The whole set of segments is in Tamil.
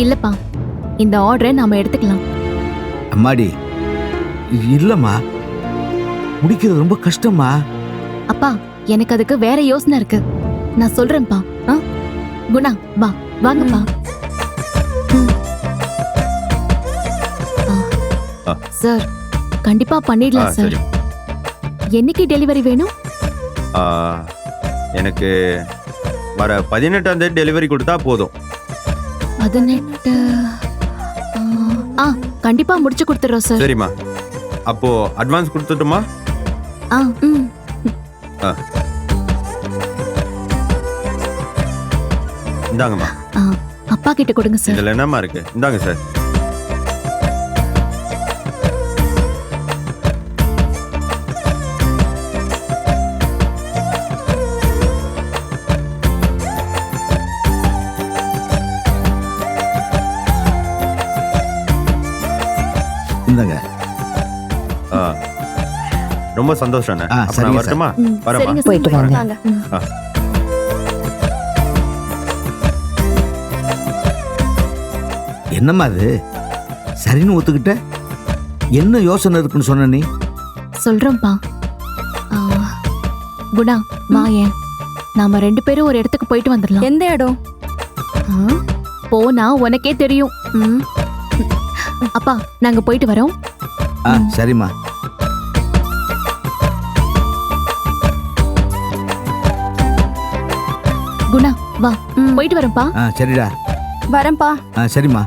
இல்லப்பா, இந்த ஆர்டரை நாம எடுத்துக்கலாம். அம்மாடி இல்லம்மா, முடிக்கிறது ரொம்ப கஷ்டமா. அப்பா, எனக்கு அதுக்கு வேற யோசனை இருக்கு. நான் சொல்றேன்ப்பா. குணா வா, வாங்கப்பா. சார், கண்டிப்பா பண்ணிடலாம் சார். என்னைக்கு டெலிவரி வேணும்? எனக்கு வர 18ஆம் தேதி டெலிவரி கொடுத்தா போதும். 18? கண்டிப்பா முடிச்சு கொடுத்துறோம் சார். சரிம்மா, அப்போ அட்வான்ஸ் கொடுத்துட்டுமா? இந்தாங்கம்மா. அப்பா கிட்ட கொடுங்க சார். இதுல என்னம்மா இருக்கு? இந்தாங்க சார். இந்தாங்க. ரொம்ப சந்தோஷம். சரிங்க வரட்டுமா? சரிங்க, போயிட்டு வாங்க. என்னம்மா அது? சரின்னு ஒத்துக்கிட்ட? என்ன யோசனை இருக்குன்னு சொன்ன நீ? சொல்றேன்ப்பா. குணா வா, ஏன் நாம 2 பேரும் ஒரு இடத்துக்கு போயிட்டு வந்துடலாம். எந்த இடம்? போனா உனக்கே தெரியும். அப்பா, நாங்க போயிட்டு வரோம். சரிம்மா. குணா வா, போயிட்டு வரோம்ப்பா. சரிடா. வரேன்ப்பா. சரிம்மா.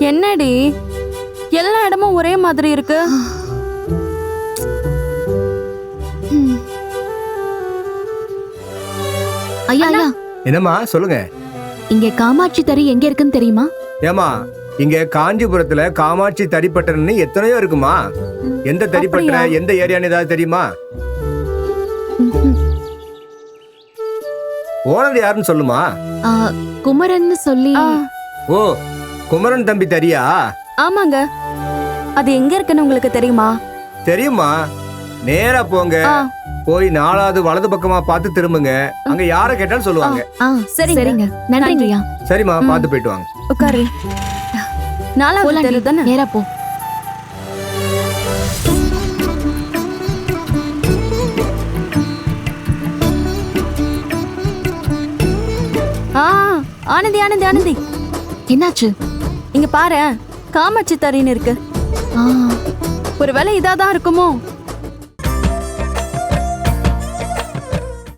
என்னடி எல்லா இடமும் ஒரே மாதிரி இருக்கு? ஐயா ஐயா, என்னம்மா சொல்லுங்க. இங்க காமாட்சி தறி எங்க இருக்குன்னு தெரியுமா? ஏமா, இங்க காஞ்சிபுரத்துல காமாட்சி தறிப்பட்டறைன்னு எத்தனையோ இருக்குமா. எந்த தறிப்பட்டறை, எந்த ஏரியான்னு ஏதாவது தெரியுமா? ஓனர் யாருன்னு சொல்லுமா. குமரன் சொல்லி. ஓ, குமரன் தம்பி தறியா? ஆமாங்க. அது எங்க இருக்குன்னு உங்களுக்கு தெரியுமா? தெரியுமா, நேரா போங்க. போய் 4வது வலது பக்கமா பார்த்து திரும்புங்க. அங்க யார கேட்டாலும் சொல்லுவாங்க. சரிங்க, நன்றிங்கய்யா. சரிம்மா, பார்த்து போயிட்டு வாங்க. உட்காரு. 4வது தெரு தானே? நேரா போ. ஆனந்தி ஆனந்தி ஆனந்தி, என்னாச்சு? இங்க பாரு, காமாட்சி தறின்னு இருக்கு. ஒருவேளை இதாதான் இருக்குமோ?